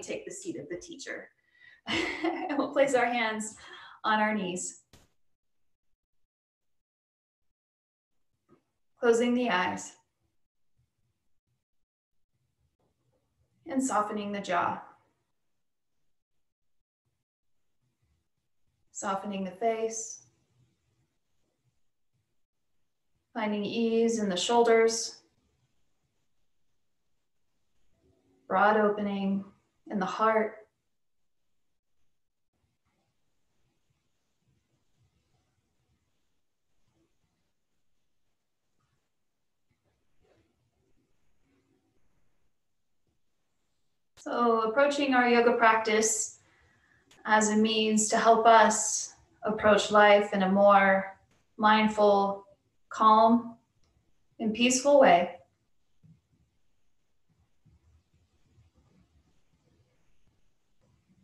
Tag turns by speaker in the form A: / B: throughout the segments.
A: take the seat of the teacher. And we'll place our hands on our knees. Closing the eyes. And softening the jaw. Softening the face. Finding ease in the shoulders. Broad opening in the heart. So approaching our yoga practice as a means to help us approach life in a more mindful, calm, and peaceful way.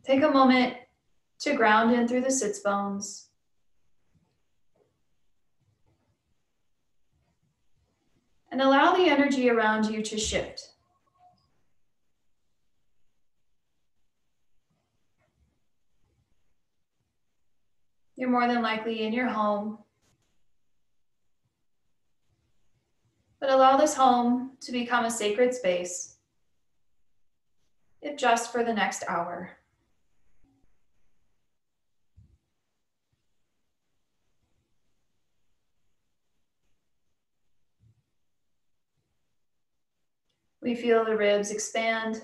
A: Take a moment to ground in through the sits bones. And allow the energy around you to shift. You're more than likely in your home. But allow this home to become a sacred space, if just for the next hour. We feel the ribs expand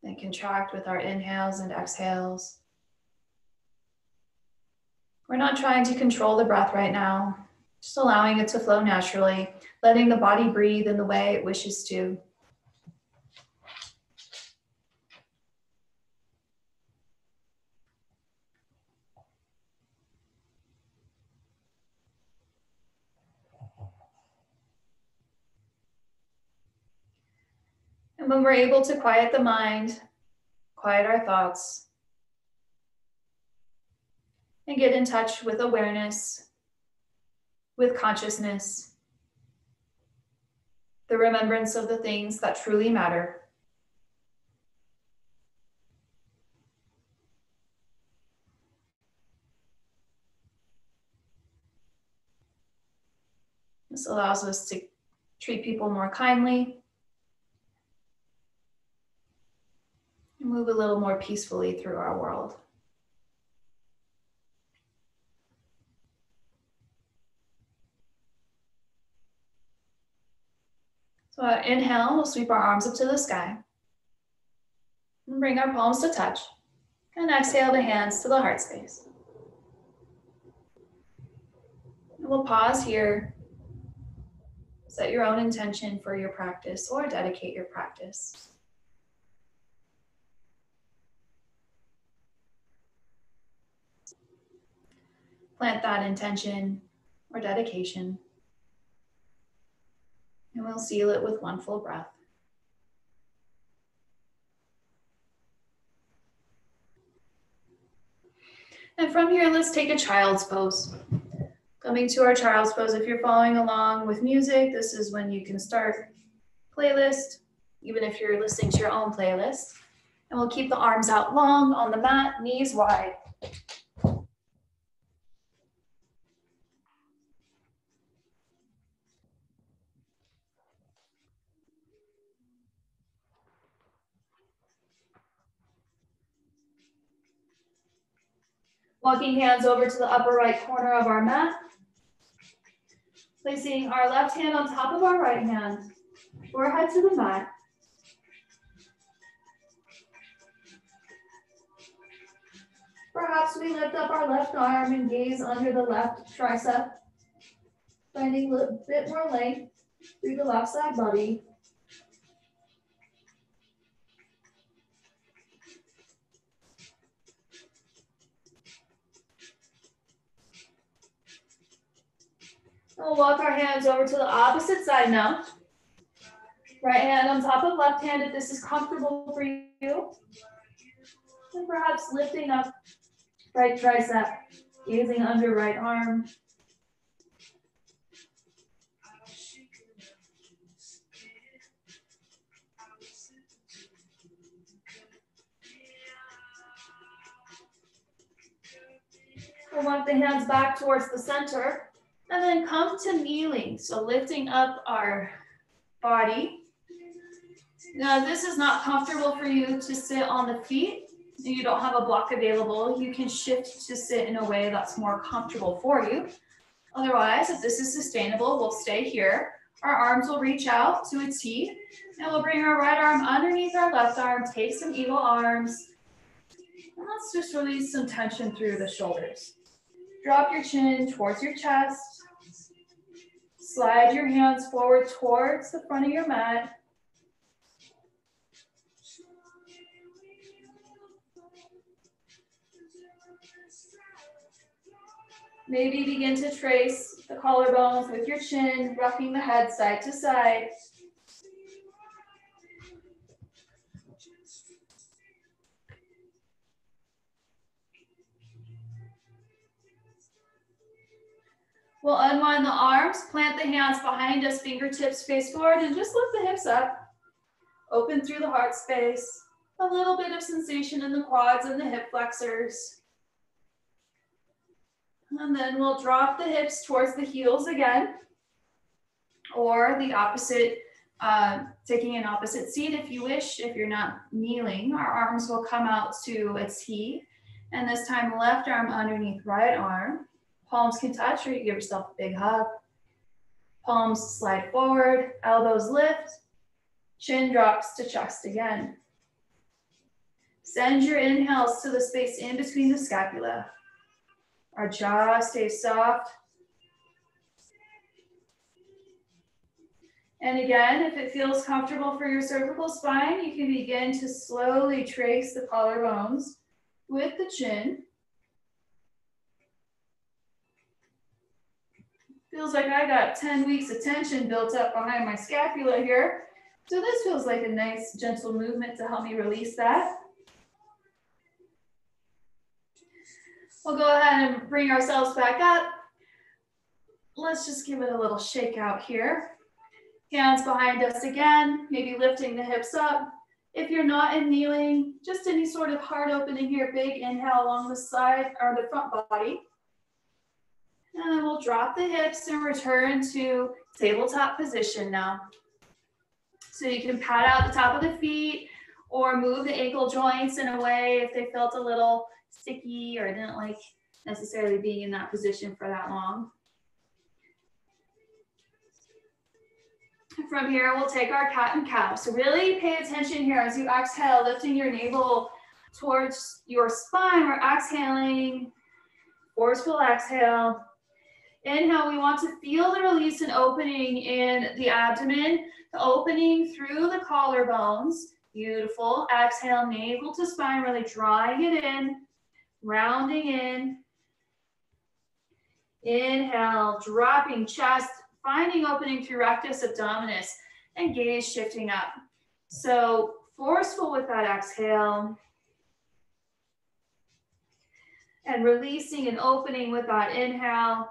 A: and contract with our inhales and exhales. We're not trying to control the breath right now, just allowing it to flow naturally, letting the body breathe in the way it wishes to. And when we're able to quiet the mind, quiet our thoughts, and get in touch with awareness, with consciousness, the remembrance of the things that truly matter. This allows us to treat people more kindly and move a little more peacefully through our world. So inhale, we'll sweep our arms up to the sky and bring our palms to touch. And exhale the hands to the heart space. And we'll pause here. Set your own intention for your practice or dedicate your practice. Plant that intention or dedication. And we'll seal it with one full breath. And from here, let's take a child's pose. Coming to our child's pose, if you're following along with music, this is when you can start playlist, even if you're listening to your own playlist. And we'll keep the arms out long on the mat, knees wide. Walking hands over to the upper right corner of our mat. Placing our left hand on top of our right hand. Forehead to the mat. Perhaps we lift up our left arm and gaze under the left tricep. Finding a bit more length through the left side body. We'll walk our hands over to the opposite side now. Right hand on top of left hand if this is comfortable for you. And perhaps lifting up right tricep, gazing under right arm. We'll walk the hands back towards the center and then come to kneeling. So lifting up our body. Now, if this is not comfortable for you to sit on the feet, you don't have a block available, you can shift to sit in a way that's more comfortable for you. Otherwise, if this is sustainable, we'll stay here. Our arms will reach out to a T, and we'll bring our right arm underneath our left arm, take some eagle arms, and let's just release some tension through the shoulders. Drop your chin towards your chest. Slide your hands forward towards the front of your mat. Maybe begin to trace the collarbones with your chin, rocking the head side to side. We'll unwind the arms, plant the hands behind us, fingertips face forward, and just lift the hips up. Open through the heart space. A little bit of sensation in the quads and the hip flexors. And then we'll drop the hips towards the heels again, or the opposite, taking an opposite seat if you wish. If you're not kneeling, our arms will come out to a T, and this time left arm underneath right arm. Palms can touch, or you give yourself a big hug. Palms slide forward, elbows lift, chin drops to chest again. Send your inhales to the space in between the scapula. Our jaw stays soft. And again, if it feels comfortable for your cervical spine, you can begin to slowly trace the collarbones with the chin. Feels like I got 10 weeks of tension built up behind my scapula here. So this feels like a nice gentle movement to help me release that. We'll go ahead and bring ourselves back up. Let's just give it a little shake out here. Hands behind us again, maybe lifting the hips up. If you're not in kneeling, just any sort of heart opening here, big inhale along the side or the front body. And then we'll drop the hips and return to tabletop position now. So you can pat out the top of the feet or move the ankle joints in a way if they felt a little sticky or didn't like necessarily being in that position for that long. From here, we'll take our cat and cow. So really pay attention here as you exhale, lifting your navel towards your spine. We're exhaling, forceful exhale. Inhale, we want to feel the release and opening in the abdomen, the opening through the collarbones. Beautiful. Exhale, navel to spine, really drawing it in, rounding in. Inhale, dropping chest, finding opening through rectus abdominis, and gaze shifting up. So forceful with that exhale. And releasing and opening with that inhale.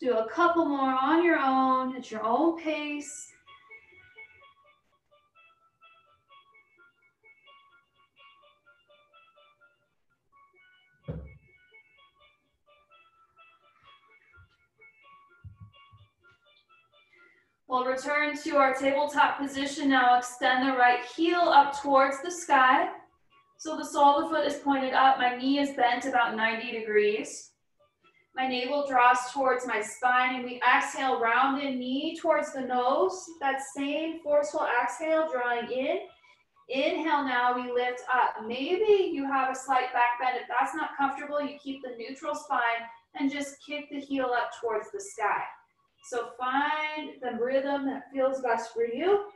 A: Do a couple more on your own, at your own pace. We'll return to our tabletop position now. Extend the right heel up towards the sky. So the sole of the foot is pointed up. My knee is bent about 90 degrees. My navel draws towards my spine, and we exhale, round in knee towards the nose. That same forceful exhale, drawing in. Inhale now, we lift up. Maybe you have a slight back bend. If that's not comfortable, you keep the neutral spine and just kick the heel up towards the sky. So find the rhythm that feels best for you.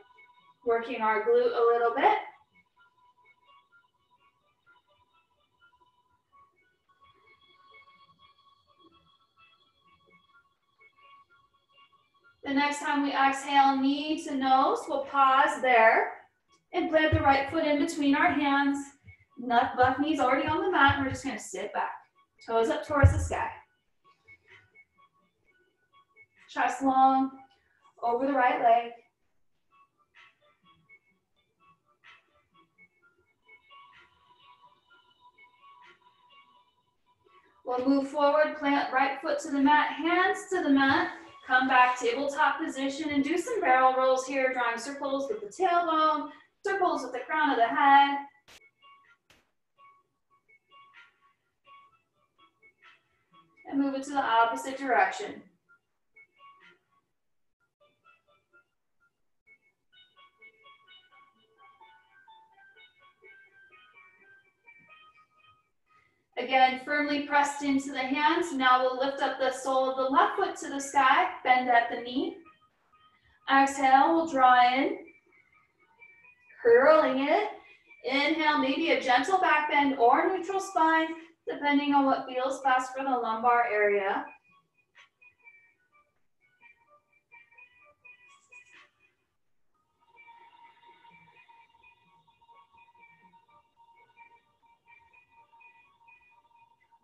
A: Working our glute a little bit. The next time we exhale, knee to nose, we'll pause there and plant the right foot in between our hands. Left knee's already on the mat, and we're just gonna sit back. Toes up towards the sky. Chest long, over the right leg. We'll move forward, plant right foot to the mat, hands to the mat. Come back, tabletop position, and do some barrel rolls here, drawing circles with the tailbone, circles with the crown of the head. And move it to the opposite direction. Again, firmly pressed into the hands. Now we'll lift up the sole of the left foot to the sky, bend at the knee. Exhale, we'll draw in, curling it. Inhale, maybe a gentle back bend or neutral spine, depending on what feels best for the lumbar area.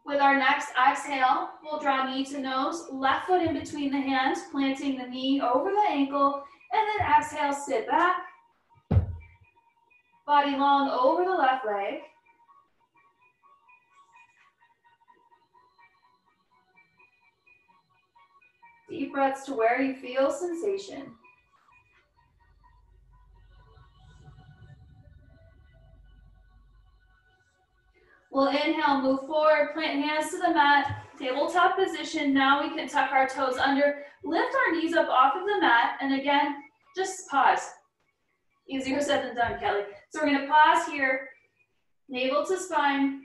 A: With our next exhale, we'll draw knee to nose, left foot in between the hands, planting the knee over the ankle, and then exhale, sit back. Body long over the left leg. Deep breaths to where you feel sensation. We'll inhale, move forward, plant hands to the mat, tabletop position. Now we can tuck our toes under, lift our knees up off of the mat, and again, just pause. Easier said than done, Kelly. So we're gonna pause here, navel to spine,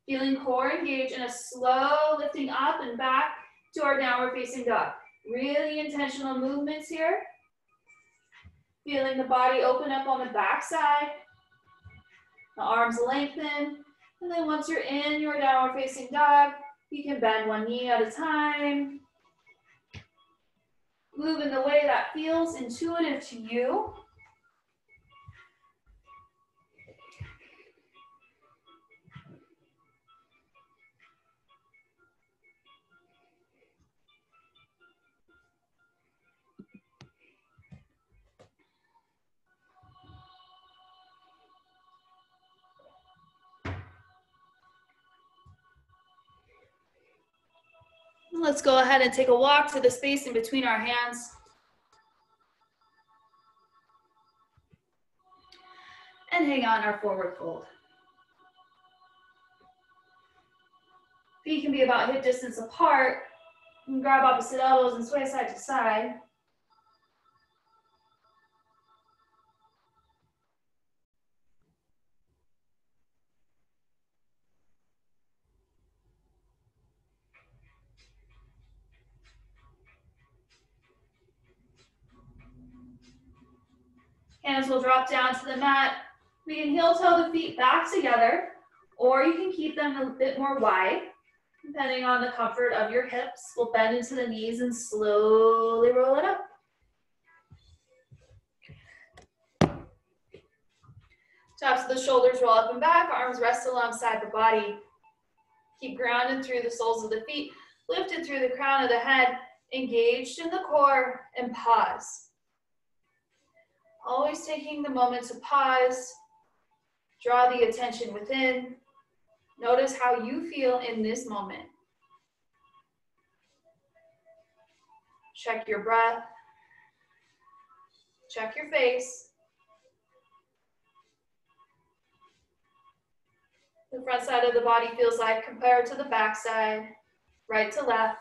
A: feeling core engaged, and a slow lifting up and back to our downward facing dog. Really intentional movements here. Feeling the body open up on the back side, the arms lengthen. And then once you're in your downward facing dog, you can bend one knee at a time. Move in the way that feels intuitive to you. Let's go ahead and take a walk to the space in between our hands. And hang on our forward fold. Feet can be about hip distance apart. You can grab opposite elbows and sway side to side. Hands will drop down to the mat. We can heel toe the feet back together, or you can keep them a bit more wide, depending on the comfort of your hips. We'll bend into the knees and slowly roll it up. Tops of the shoulders roll up and back, arms rest alongside the body. Keep grounded through the soles of the feet, lifted through the crown of the head, engaged in the core, and pause. Always taking the moment to pause, draw the attention within. Notice how you feel in this moment. Check your breath. Check your face. The front side of the body feels like compared to the back side, right to left.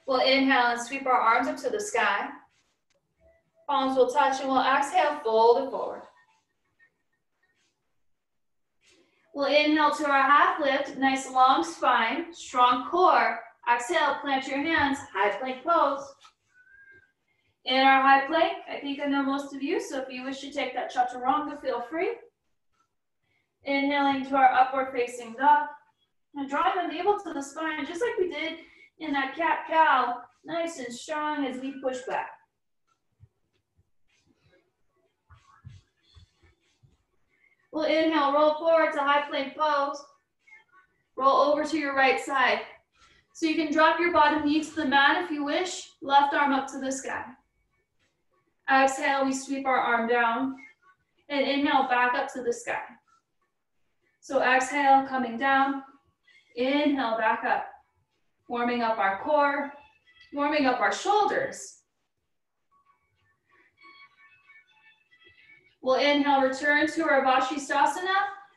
A: We'll inhale and sweep our arms up to the sky. Palms will touch and we'll exhale, fold it forward. We'll inhale to our half lift, nice long spine, strong core. Exhale, plant your hands, high plank pose. In our high plank, I think I know most of you, so if you wish to take that chaturanga, feel free. Inhaling to our upward facing dog. And drawing the navel to the spine, just like we did in that cat-cow, nice and strong as we push back. We'll inhale, roll forward to high plank pose. Roll over to your right side. So you can drop your bottom knee to the mat if you wish, left arm up to the sky. Exhale, we sweep our arm down, and inhale back up to the sky. So exhale, coming down. Inhale, back up. Warming up our core, warming up our shoulders. We'll inhale, return to our Vinyasa.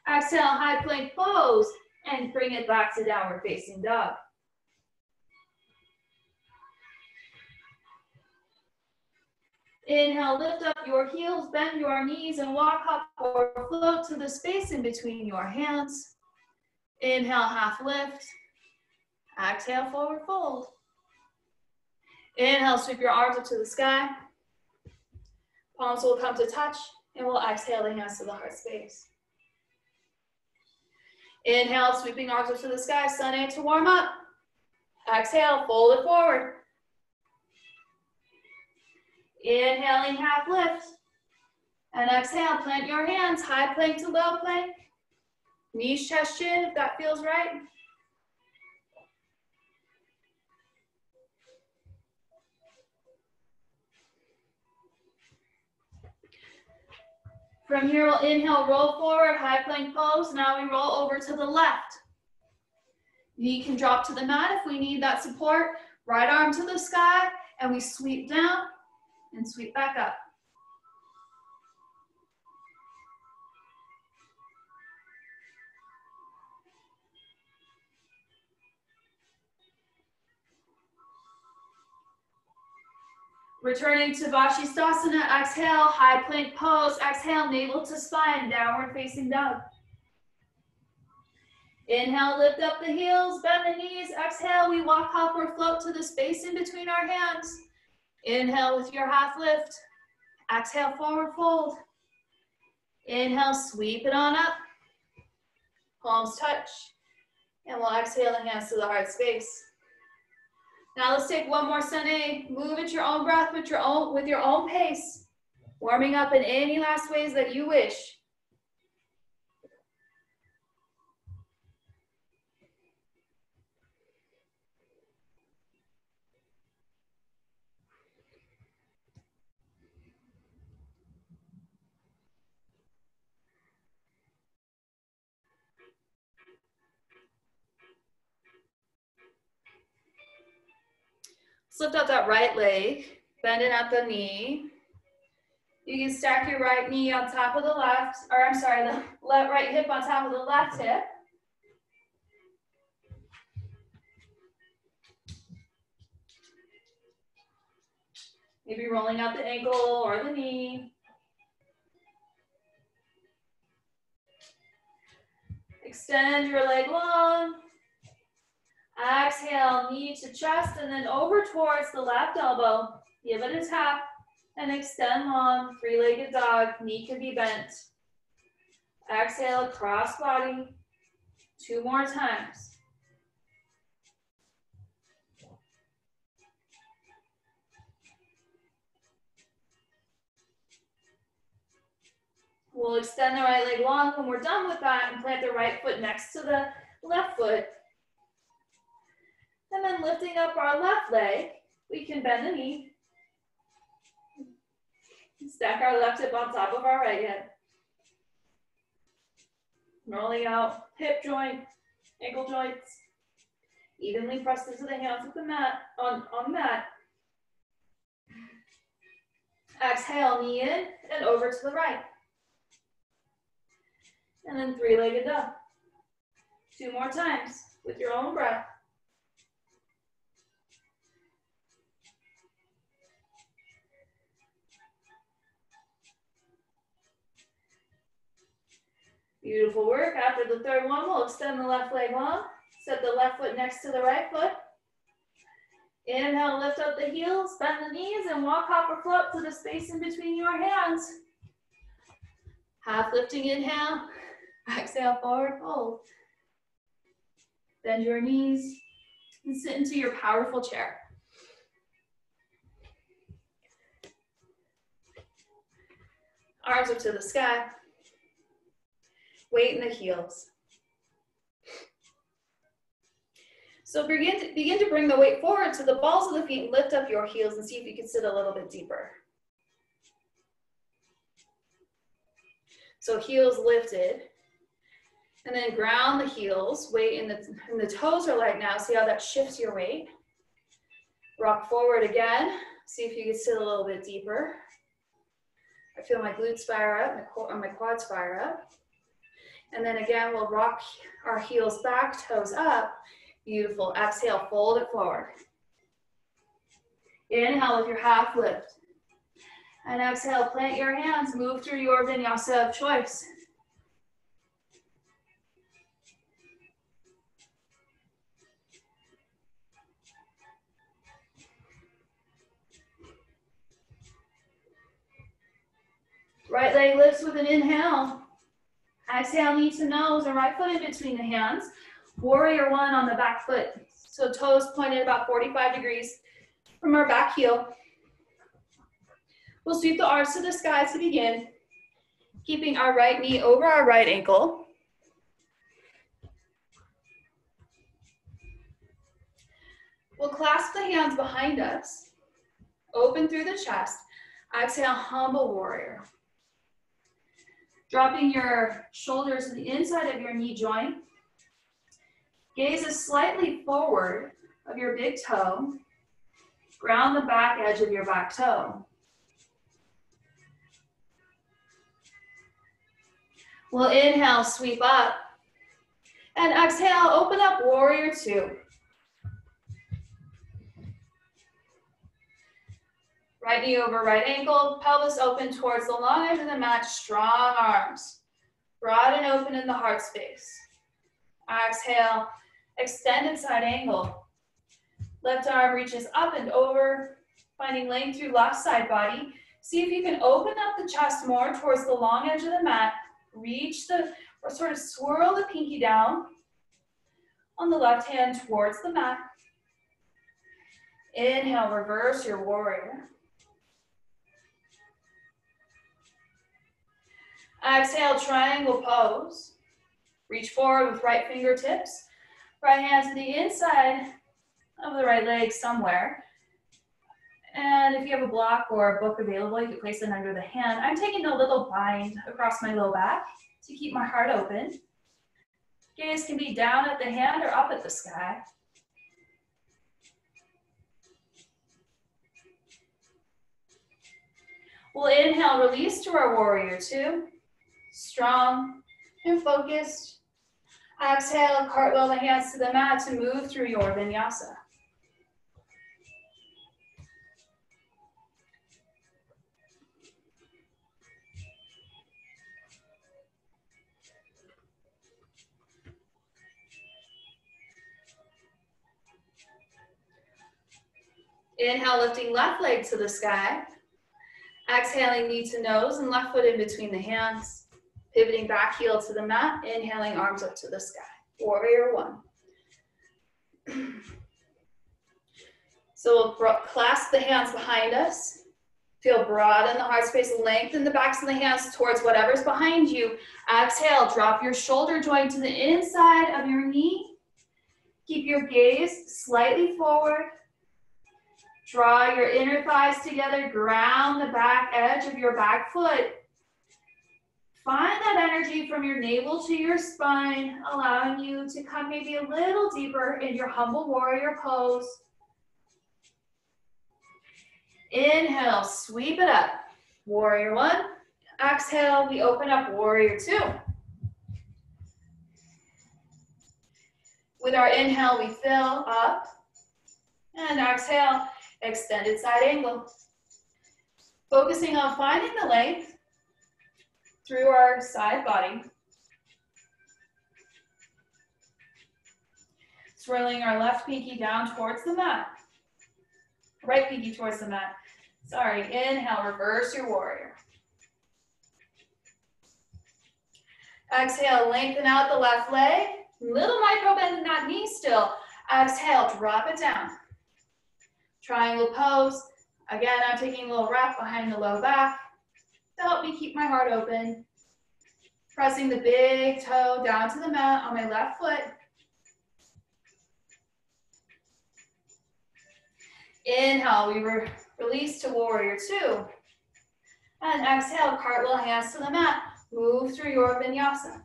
A: Exhale, high plank pose, and bring it back to downward facing dog. Inhale, lift up your heels, bend your knees, and walk up or float to the space in between your hands. Inhale, half lift. Exhale, forward fold. Inhale, sweep your arms up to the sky. Palms will come to touch, and we'll exhale the hands to the heart space. Inhale, sweeping arms up to the sky, sun A to warm up. Exhale, fold it forward. Inhaling, half lift. And exhale, plant your hands, high plank to low plank. Knees, chest, chin, if that feels right. From here, we'll inhale, roll forward, high plank pose. Now we roll over to the left. Knee can drop to the mat if we need that support. Right arm to the sky, and we sweep down and sweep back up. Returning to Vinyasa, exhale, high plank pose. Exhale, navel to spine, downward facing dog. Inhale, lift up the heels, bend the knees. Exhale, we walk up or float to the space in between our hands. Inhale with your half lift. Exhale, forward fold. Inhale, sweep it on up. Palms touch. And we'll exhale the hands to the heart space. Now let's take one more sun A. Move at your own breath with your own pace. Warming up in any last ways that you wish. Lift up that right leg, bending at the knee. You can stack your right knee on top of the left, or I'm sorry, the right hip on top of the left hip. Maybe rolling out the ankle or the knee. Extend your leg long. Exhale, knee to chest, and then over towards the left elbow. Give it a tap and extend long, three-legged dog. Knee can be bent. Exhale, cross body. 2 more times. We'll extend the right leg long when we're done with that and plant the right foot next to the left foot. And then lifting up our left leg, we can bend the knee. Stack our left hip on top of our right hip. Rolling out hip joint, ankle joints. Evenly pressed into the hands of the mat, on the mat. Exhale, knee in and over to the right. And then three-legged dog. 2 more times with your own breath. Beautiful work. After the third one, we'll extend the left leg long. Set the left foot next to the right foot. Inhale, lift up the heels, bend the knees, and walk, hop, or float to the space in between your hands. Half lifting inhale. Exhale, forward fold. Bend your knees and sit into your powerful chair. Arms up to the sky. Weight in the heels. So begin to bring the weight forward to the balls of the feet. Lift up your heels and see if you can sit a little bit deeper. So heels lifted. And then ground the heels, weight in the toes are light now. See how that shifts your weight. Rock forward again. See if you can sit a little bit deeper. I feel my glutes fire up, my quads fire up. And then again, we'll rock our heels back, toes up. Beautiful. Exhale, fold it forward. Inhale with your half lift. And exhale, plant your hands, move through your vinyasa of choice. Right leg lifts with an inhale. Exhale, knee to nose, and right foot in between the hands. Warrior one on the back foot. So toes pointed about 45 degrees from our back heel. We'll sweep the arms to the sky to begin, keeping our right knee over our right ankle. We'll clasp the hands behind us, open through the chest. Exhale, humble warrior. Dropping your shoulders to the inside of your knee joint. Gaze is slightly forward of your big toe. Ground the back edge of your back toe. We'll inhale, sweep up. And exhale, open up, warrior two. Right knee over right ankle, pelvis open towards the long edge of the mat, strong arms. Broad and open in the heart space. Exhale, extended side angle. Left arm reaches up and over, finding length through left side body. See if you can open up the chest more towards the long edge of the mat. Reach or sort of swirl the pinky down on the left hand towards the mat. Inhale, reverse your warrior. Exhale, triangle pose. Reach forward with right fingertips. Right hand to the inside of the right leg somewhere. And if you have a block or a book available, you can place it under the hand. I'm taking a little bind across my low back to keep my heart open. Gaze can be down at the hand or up at the sky. We'll inhale, release to our warrior two. Strong and focused. Exhale, cartwheel the hands to the mat to move through your vinyasa. Inhale, lifting left leg to the sky. Exhaling, knee to nose and left foot in between the hands. Pivoting back heel to the mat. Inhaling, arms up to the sky. Warrior one. So we'll clasp the hands behind us. Feel broad in the heart space. Lengthen the backs of the hands towards whatever's behind you. Exhale, drop your shoulder joint to the inside of your knee. Keep your gaze slightly forward. Draw your inner thighs together, ground the back edge of your back foot. Find that energy from your navel to your spine, allowing you to come maybe a little deeper in your humble warrior pose. Inhale, sweep it up. Warrior one. Exhale, we open up warrior two. With our inhale, we fill up. And exhale, extended side angle. Focusing on finding the length through our side body. Swirling our left pinky down towards the mat. Right pinky towards the mat. Sorry, inhale, reverse your warrior. Exhale, lengthen out the left leg. Little micro bend in that knee still. Exhale, drop it down. Triangle pose. Again, I'm taking a little wrap behind the low back to help me keep my heart open. Pressing the big toe down to the mat on my left foot. Inhale, we release to warrior two. And exhale, cartwheel hands to the mat. Move through your vinyasa.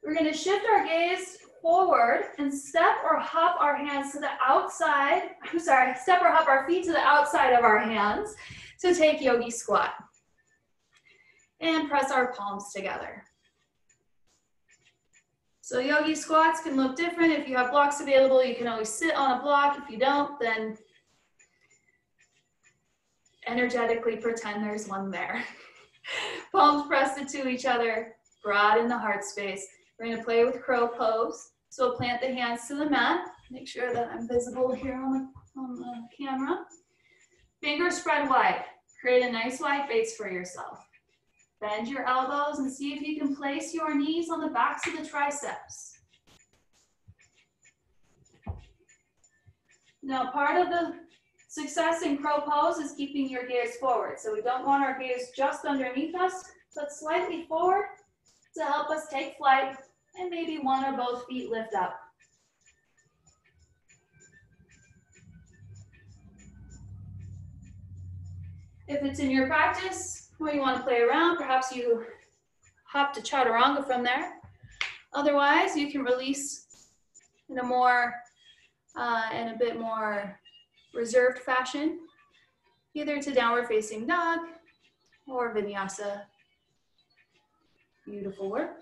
A: We're going to shift our gaze forward and step or hop our hands to the outside. Step or hop our feet to the outside of our hands to take yogi squat. And press our palms together. So yogi squats can look different. If you have blocks available, you can always sit on a block. If you don't, then energetically pretend there's one there. Palms pressed into each other, broad in the heart space. We're going to play with crow pose. So plant the hands to the mat. Make sure that I'm visible here on the camera. Fingers spread wide. Create a nice wide base for yourself. Bend your elbows and see if you can place your knees on the backs of the triceps. Now, part of the success in crow pose is keeping your gaze forward. So we don't want our gaze just underneath us, but slightly forward to help us take flight, and maybe one or both feet lift up. If it's in your practice, or you want to play around, perhaps you hop to chaturanga from there. Otherwise, you can release in a bit more reserved fashion, either to downward facing dog or vinyasa. Beautiful work.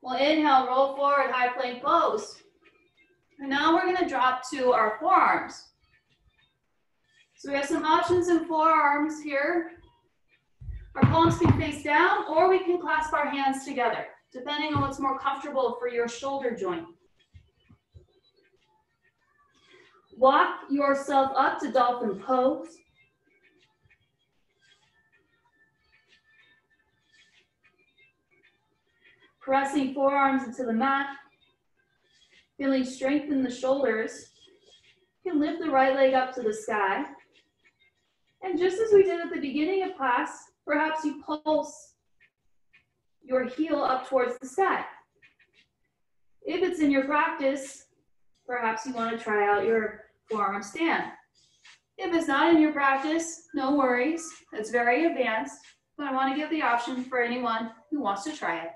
A: We'll inhale, roll forward, high plank pose. And now we're going to drop to our forearms. So we have some options in forearms here. Our palms can face down, or we can clasp our hands together, depending on what's more comfortable for your shoulder joint. Walk yourself up to dolphin pose. Pressing forearms into the mat. Feeling strength in the shoulders. You can lift the right leg up to the sky. And just as we did at the beginning of class, perhaps you pulse your heel up towards the sky. If it's in your practice, perhaps you want to try out your forearm stand. If it's not in your practice, no worries. It's very advanced, but I want to give the option for anyone who wants to try it.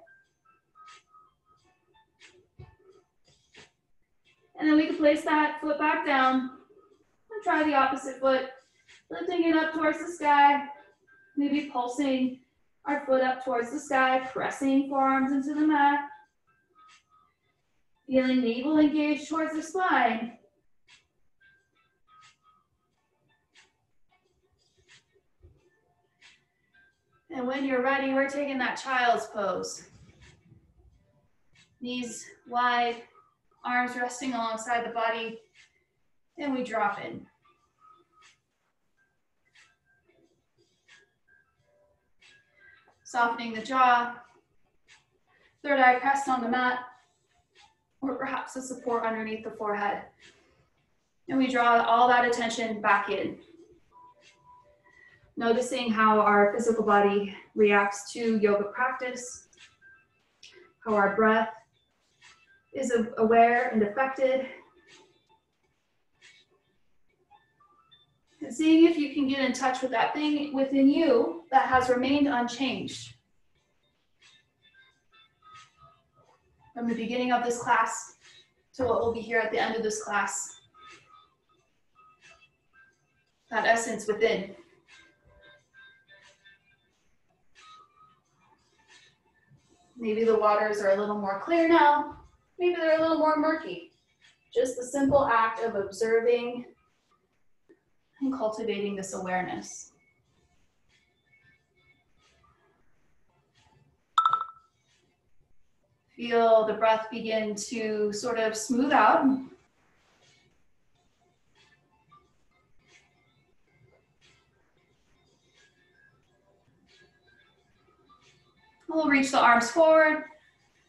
A: And then we can place that foot back down and try the opposite foot, lifting it up towards the sky, maybe pulsing our foot up towards the sky, pressing forearms into the mat, feeling navel engaged towards the spine. And when you're ready, we're taking that child's pose. Knees wide, arms resting alongside the body, and we drop in. Softening the jaw, third eye pressed on the mat, or perhaps a support underneath the forehead. And we draw all that attention back in. Noticing how our physical body reacts to yoga practice, how our breath is aware and affected. And seeing if you can get in touch with that thing within you that has remained unchanged. From the beginning of this class to what will be here at the end of this class. That essence within. Maybe the waters are a little more clear now. Maybe they're a little more murky. Just the simple act of observing and cultivating this awareness. Feel the breath begin to sort of smooth out. We'll reach the arms forward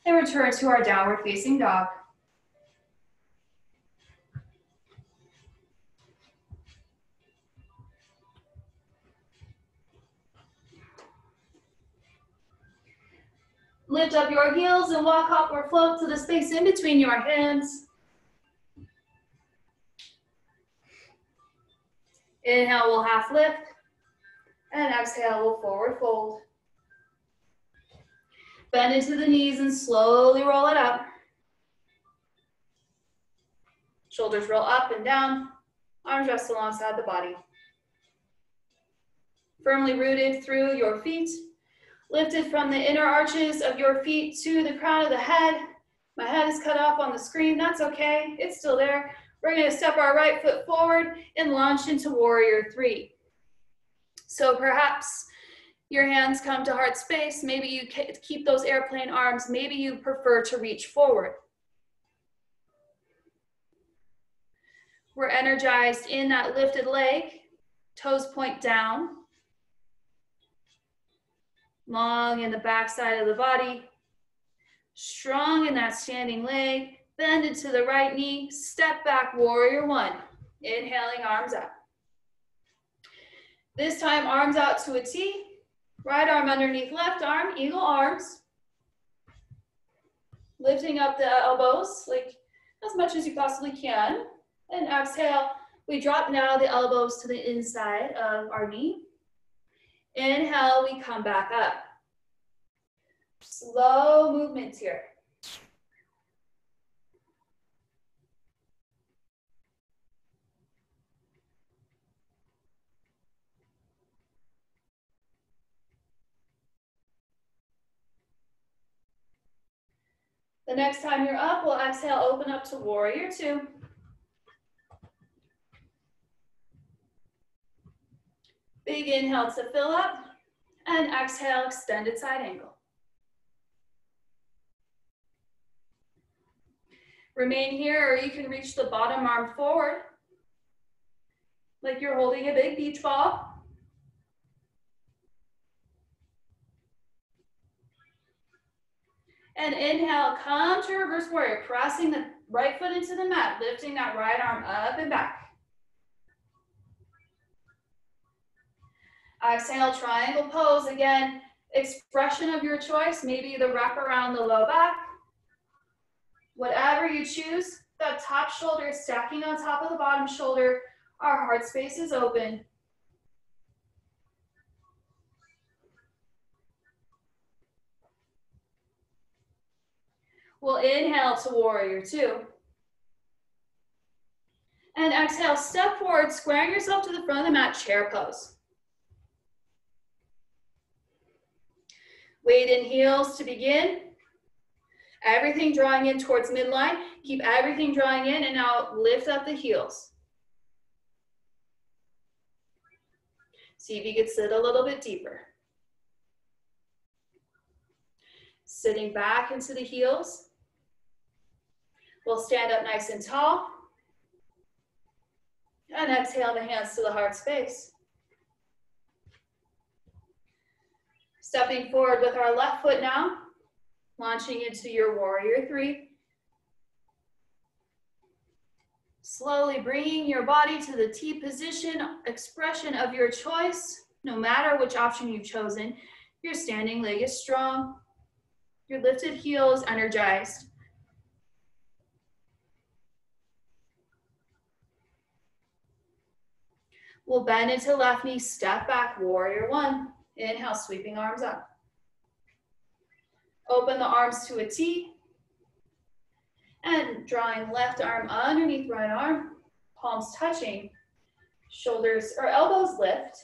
A: and return to our downward facing dog. Lift up your heels and walk, hop, or float to the space in between your hands. Inhale, we'll half lift. And exhale, we'll forward fold. Bend into the knees and slowly roll it up. Shoulders roll up and down. Arms rest alongside the body. Firmly rooted through your feet. Lifted from the inner arches of your feet to the crown of the head. My head is cut off on the screen. That's okay. It's still there. We're going to step our right foot forward and launch into warrior three. So perhaps your hands come to heart space. Maybe you keep those airplane arms. Maybe you prefer to reach forward. We're energized in that lifted leg. Toes point down. Long in the back side of the body. Strong in that standing leg. Bend into the right knee. Step back, warrior one. Inhaling, arms up. This time, arms out to a T. Right arm underneath left arm, eagle arms. Lifting up the elbows like as much as you possibly can. And exhale, we drop now the elbows to the inside of our knee. Inhale, we come back up. Slow movements here. The next time you're up, we'll exhale, open up to warrior two. Big inhale to fill up, and exhale, extended side angle. Remain here, or you can reach the bottom arm forward, like you're holding a big beach ball. And inhale, come to reverse warrior, pressing the right foot into the mat, lifting that right arm up and back. Exhale, triangle pose. Again, expression of your choice, maybe the wrap around the low back. Whatever you choose, that top shoulder is stacking on top of the bottom shoulder. Our heart space is open. We'll inhale to warrior two. And exhale, step forward, squaring yourself to the front of the mat, chair pose. Weight in heels to begin. Everything drawing in towards midline. Keep everything drawing in, and now lift up the heels. See if you can sit a little bit deeper. Sitting back into the heels. We'll stand up nice and tall. And exhale the hands to the heart space. Stepping forward with our left foot now. Launching into your warrior three. Slowly bringing your body to the T position, expression of your choice. No matter which option you've chosen, your standing leg is strong. Your lifted heels energized. We'll bend into left knee, step back, warrior one. Inhale, sweeping arms up. Open the arms to a T. And drawing left arm underneath right arm, palms touching, shoulders or elbows lift.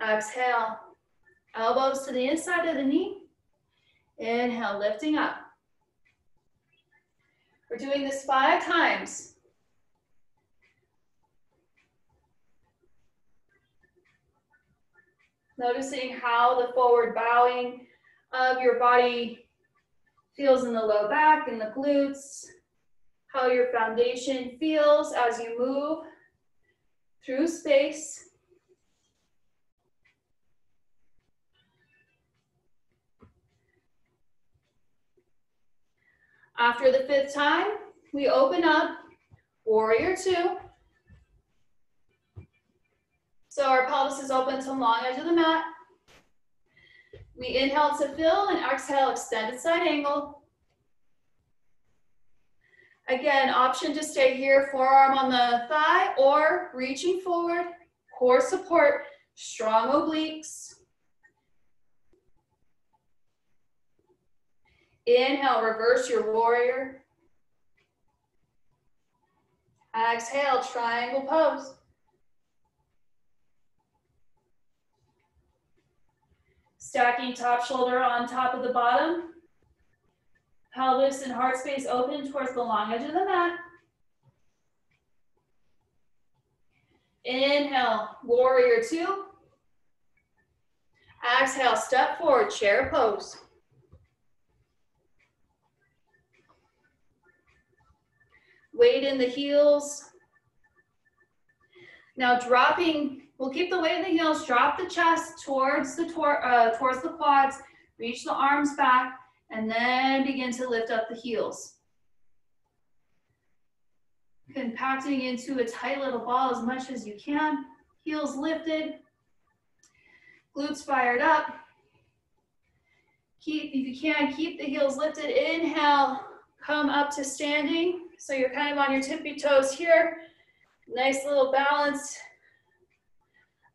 A: Exhale, elbows to the inside of the knee. Inhale, lifting up. We're doing this 5 times. Noticing how the forward bowing of your body feels in the low back and the glutes, how your foundation feels as you move through space. After the 5th time, we open up, warrior two. So our pelvis is open to long edge of the mat. We inhale to fill and exhale, extended side angle. Again, option to stay here, forearm on the thigh or reaching forward, core support, strong obliques. Inhale, reverse your warrior. Exhale, triangle pose. Stacking top shoulder on top of the bottom. Pelvis and heart space open towards the long edge of the mat. Inhale, warrior two. Exhale, step forward, chair pose. Weight in the heels. Now dropping, we'll keep the weight in the heels, drop the chest towards the quads, reach the arms back, and then begin to lift up the heels. Compacting into a tight little ball as much as you can. Heels lifted, glutes fired up. If you can, keep the heels lifted. Inhale, come up to standing. So you're kind of on your tippy toes here. Nice little balance.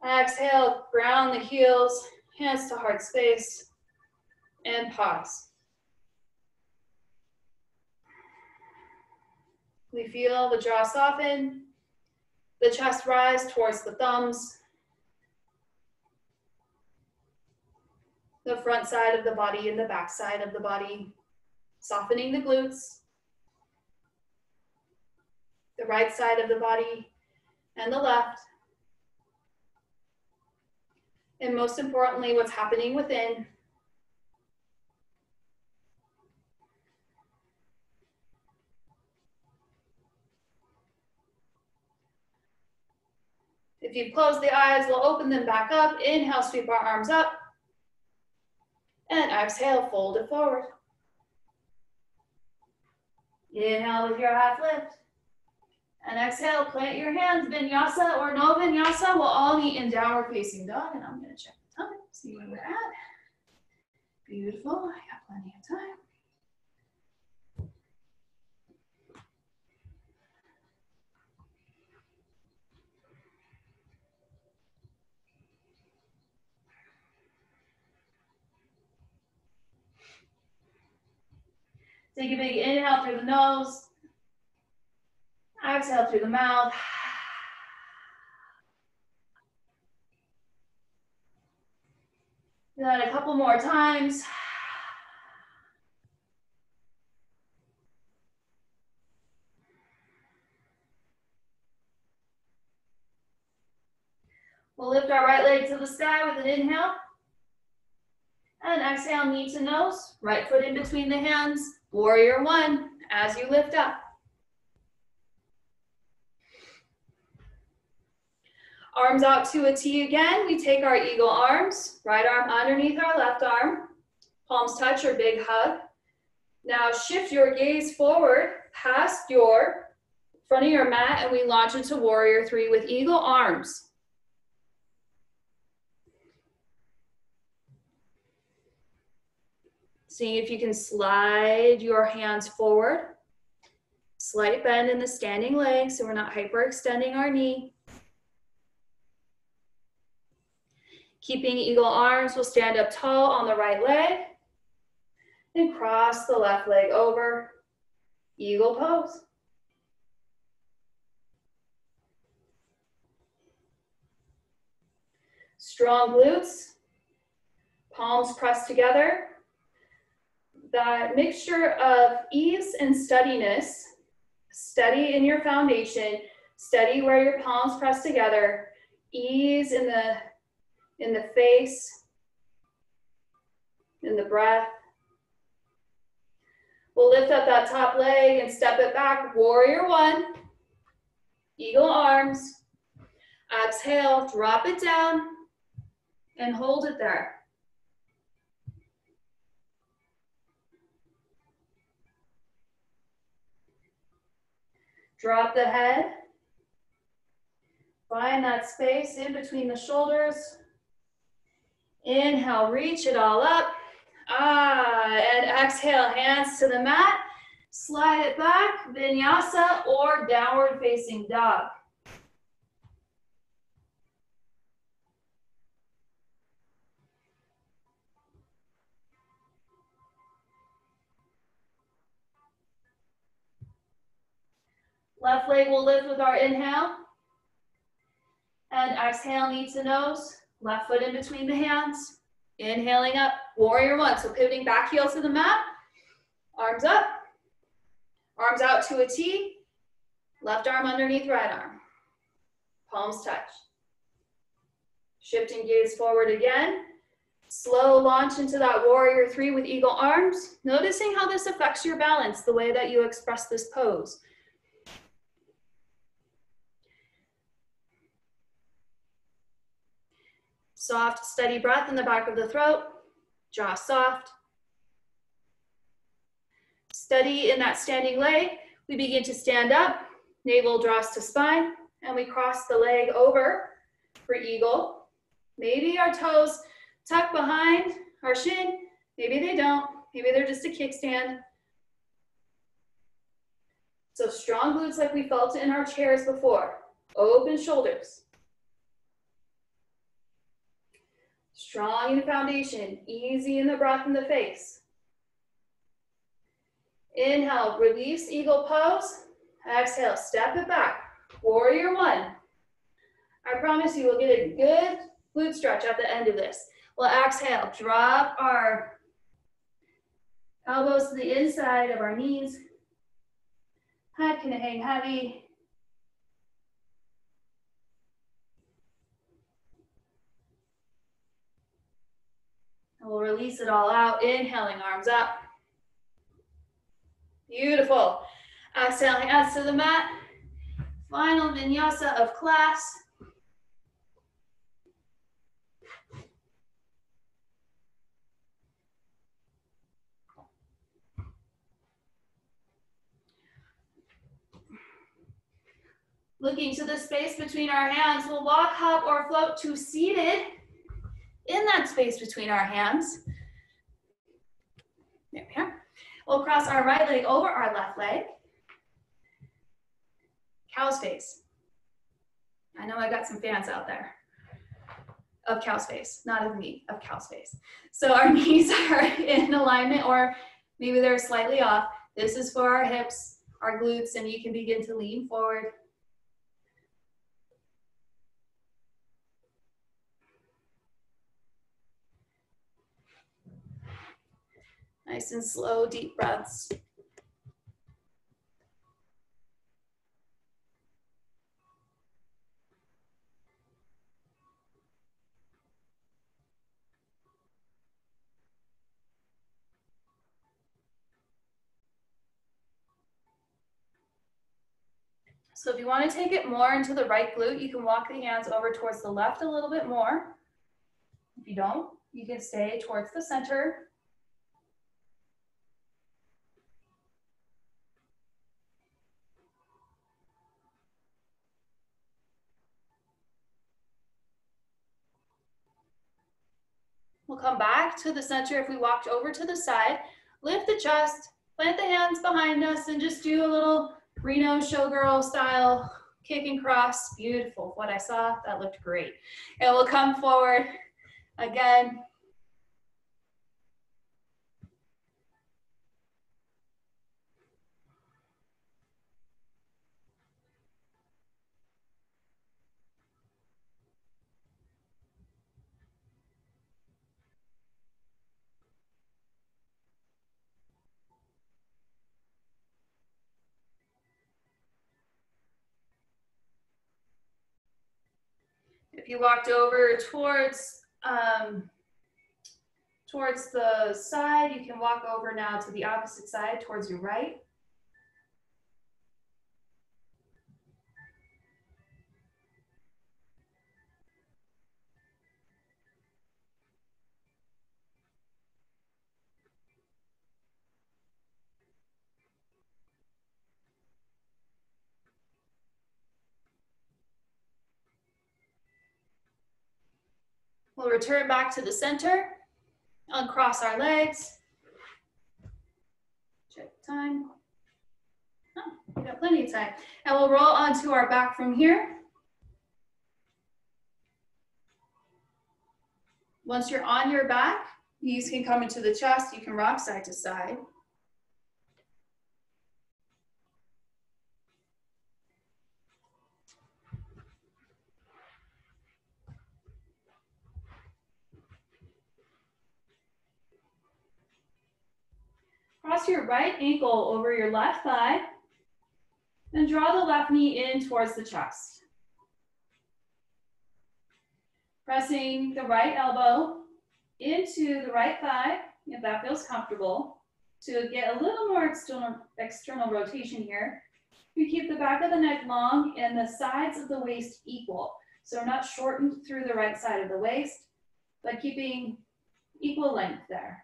A: Exhale, ground the heels, hands to heart space, and pause. We feel the jaw soften, the chest rise towards the thumbs, the front side of the body and the back side of the body, softening the glutes, the right side of the body and the left. And most importantly, what's happening within. If you've closed the eyes, we'll open them back up. Inhale, sweep our arms up. And exhale, fold it forward. Inhale with your half lift. And exhale, plant your hands. Vinyasa or no vinyasa, we'll all meet in downward facing dog. And I'm going to check the time, see where we're at. Beautiful, I got plenty of time. Take a big inhale through the nose. Exhale through the mouth. Do that a couple more times. We'll lift our right leg to the sky with an inhale. And exhale, knee to nose. Right foot in between the hands. Warrior one as you lift up. Arms out to a T again. We take our eagle arms. Right arm underneath our left arm. Palms touch or big hug. Now shift your gaze forward past your front of your mat and we launch into warrior three with eagle arms. Seeing if you can slide your hands forward. Slight bend in the standing leg so we're not hyperextending our knee. Keeping eagle arms, we'll stand up tall on the right leg and cross the left leg over. Eagle pose. Strong glutes, palms pressed together. That mixture of ease and steadiness, steady in your foundation, steady where your palms press together, ease in the face, in the breath. We'll lift up that top leg and step it back, warrior one, eagle arms. Exhale, drop it down and hold it there. Drop the head. Find that space in between the shoulders. Inhale, reach it all up. And exhale, hands to the mat. Slide it back, vinyasa or downward facing dog. Left leg will lift with our inhale. And exhale, knee to nose. Left foot in between the hands. Inhaling up, warrior one. So pivoting back heel to the mat. Arms up. Arms out to a T. Left arm underneath right arm. Palms touch. Shifting gaze forward again. Slow launch into that warrior three with eagle arms. Noticing how this affects your balance, the way that you express this pose. Soft, steady breath in the back of the throat. Jaw soft. Steady in that standing leg. We begin to stand up. Navel draws to spine. And we cross the leg over for eagle. Maybe our toes tuck behind our shin. Maybe they don't. Maybe they're just a kickstand. So strong glutes like we felt in our chairs before. Open shoulders. Strong in the foundation, easy in the breath in the face. Inhale, release eagle pose. Exhale, step it back. Warrior one. I promise you we'll get a good glute stretch at the end of this. We'll exhale, drop our elbows to the inside of our knees. Head can hang heavy. And we'll release it all out, inhaling, arms up. Beautiful. Exhale, hands to the mat. Final vinyasa of class. Looking to the space between our hands, we'll walk, hop, or float to seated in that space between our hands. There we are. We'll cross our right leg over our left leg. Cow's face. I know I got some fans out there of cow's face, not of me, of cow's face. So our knees are in alignment, or maybe they're slightly off. This is for our hips, our glutes, and you can begin to lean forward. Nice and slow, deep breaths. So if you want to take it more into the right glute, you can walk the hands over towards the left a little bit more. If you don't, you can stay towards the center. We'll come back to the center if we walked over to the side. Lift the chest, plant the hands behind us, and just do a little Reno showgirl style kick and cross. Beautiful. What I saw, that looked great. And we'll come forward again. If you walked over towards the side, you can walk over now to the opposite side, towards your right. We'll return back to the center, uncross our legs. Check time. Oh, we got plenty of time. And we'll roll onto our back from here. Once you're on your back, knees can come into the chest. You can rock side to side. Cross your right ankle over your left thigh and draw the left knee in towards the chest. Pressing the right elbow into the right thigh, if that feels comfortable, to get a little more external rotation here. You keep the back of the neck long and the sides of the waist equal. So we're not shortened through the right side of the waist, but keeping equal length there.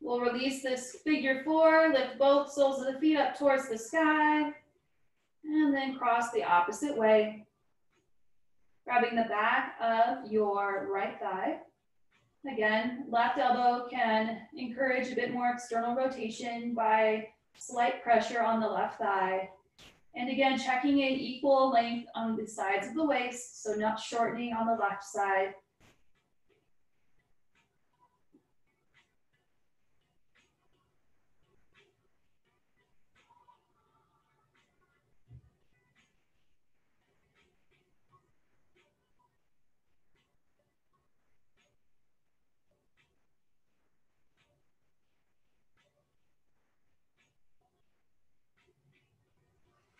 A: We'll release this figure four, lift both soles of the feet up towards the sky, and then cross the opposite way. Grabbing the back of your right thigh. Again, left elbow can encourage a bit more external rotation by slight pressure on the left thigh. And again, checking in equal length on the sides of the waist, so not shortening on the left side.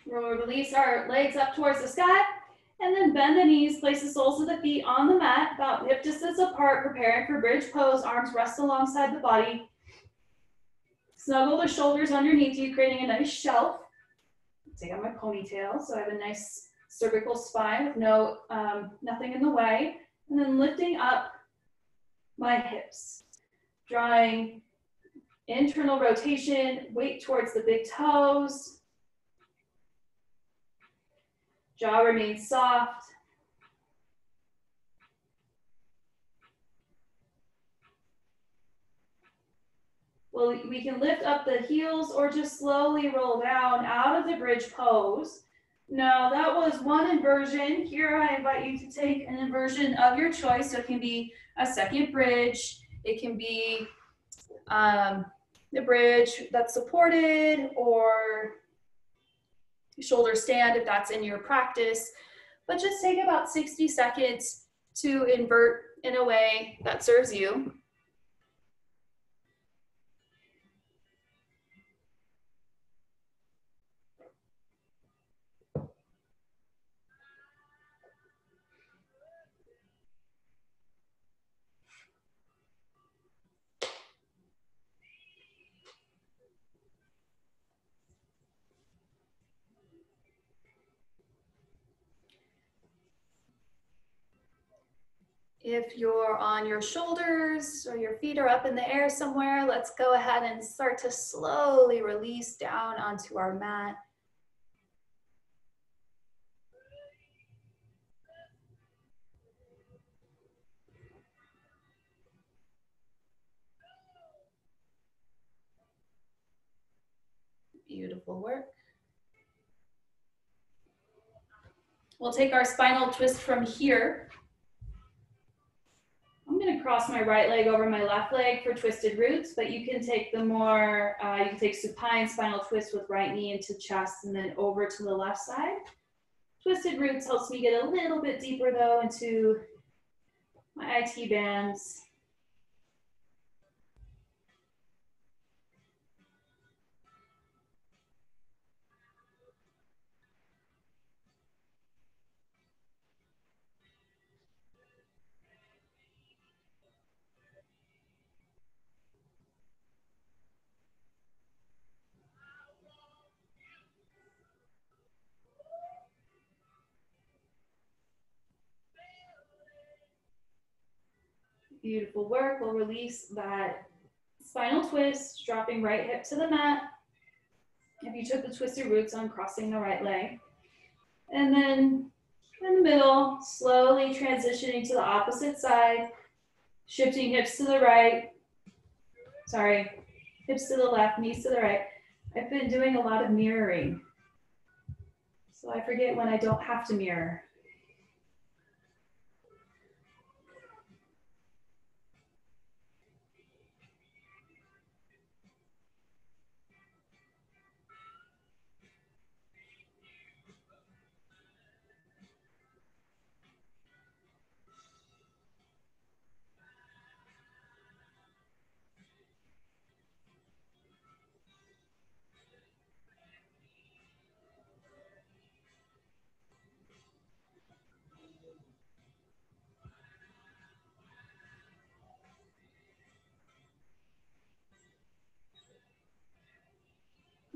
A: We'll release our legs up towards the sky and then bend the knees, place the soles of the feet on the mat, about hip distance apart, preparing for bridge pose. Arms rest alongside the body. Snuggle the shoulders underneath you, creating a nice shelf. Take out my ponytail, so I have a nice cervical spine with nothing in the way. And then lifting up my hips, drawing internal rotation, weight towards the big toes. Jaw remains soft. Well, we can lift up the heels or just slowly roll down out of the bridge pose. Now that was one inversion. Here I invite you to take an inversion of your choice. So it can be a second bridge. It can be the bridge that's supported, or shoulder stand if that's in your practice. But just take about 60 seconds to invert in a way that serves you. If you're on your shoulders or your feet are up in the air somewhere, let's go ahead and start to slowly release down onto our mat. Beautiful work. We'll take our spinal twist from here. I'm going to cross my right leg over my left leg for twisted roots, but you can take the more, you can take supine spinal twist with right knee into chest and then over to the left side. Twisted roots helps me get a little bit deeper though into my IT bands. Beautiful work. We'll release that Spinal twist, dropping right hip to the mat. If you took the twisted roots, uncrossing the right leg. And then in the middle, slowly transitioning to the opposite side, shifting hips to the right. Sorry, hips to the left, knees to the right. I've been doing a lot of mirroring, so I forget when I don't have to mirror.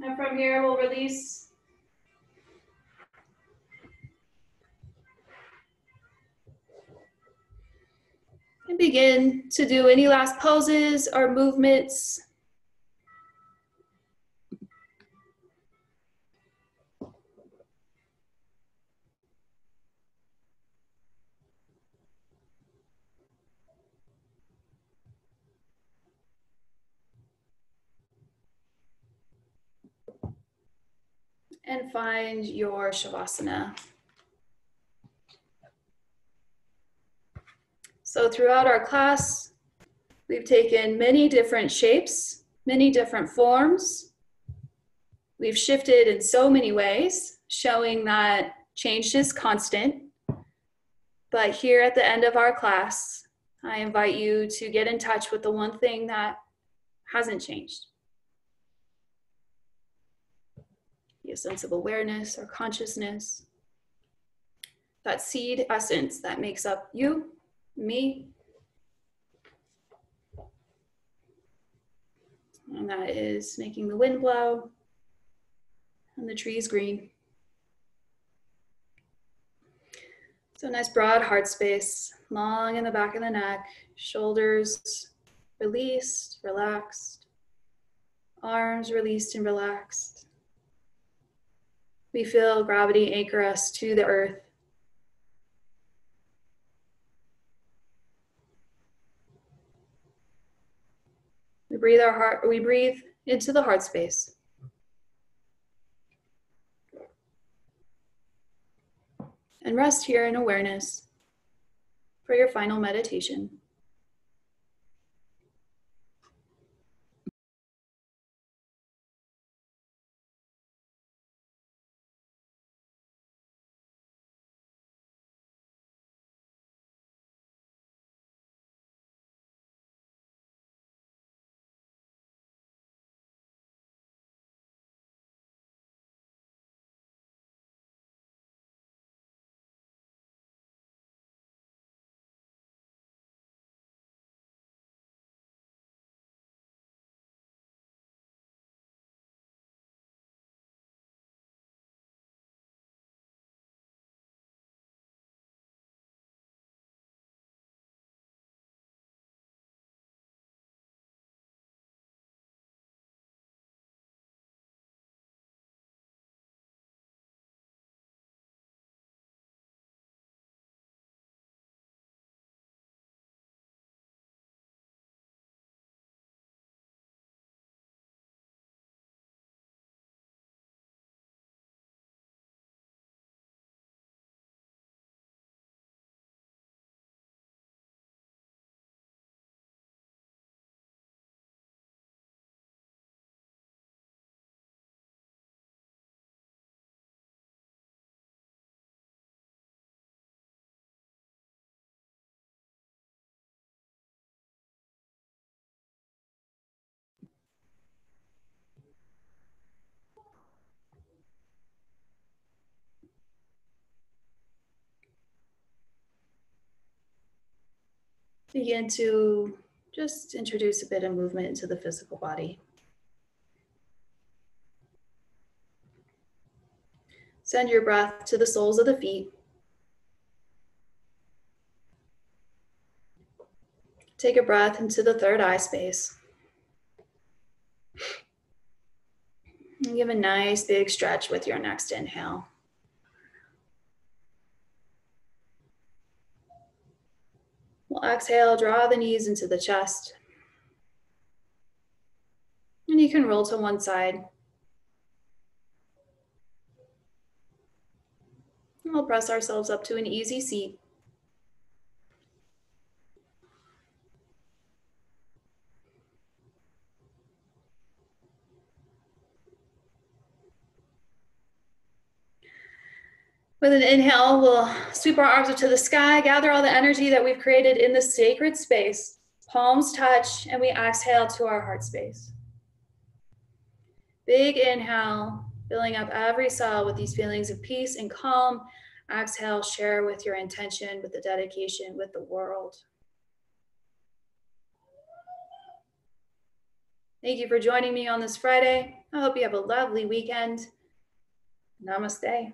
A: And from here, we'll release. And begin to do any last poses or movements. And find your Shavasana. So throughout our class, we've taken many different shapes, many different forms. We've shifted in so many ways, showing that change is constant. But here at the end of our class, I invite you to get in touch with the one thing that hasn't changed. Be a sense of awareness or consciousness. That seed essence that makes up you, me, and that is making the wind blow and the trees green. So nice broad heart space, long in the back of the neck, shoulders released, relaxed, arms released and relaxed. We feel gravity anchor us to the earth. We breathe into the heart space. And rest here in awareness for your final meditation. Begin to just introduce a bit of movement into the physical body. Send your breath to the soles of the feet. Take a breath into the third eye space. And give a nice big stretch with your next inhale. We'll exhale, draw the knees into the chest. And you can roll to one side. And we'll press ourselves up to an easy seat. With an inhale, we'll sweep our arms up to the sky, gather all the energy that we've created in the sacred space. Palms touch, and we exhale to our heart space. Big inhale, filling up every cell with these feelings of peace and calm. Exhale, share with your intention, with the dedication, with the world. Thank you for joining me on this Friday. I hope you have a lovely weekend. Namaste.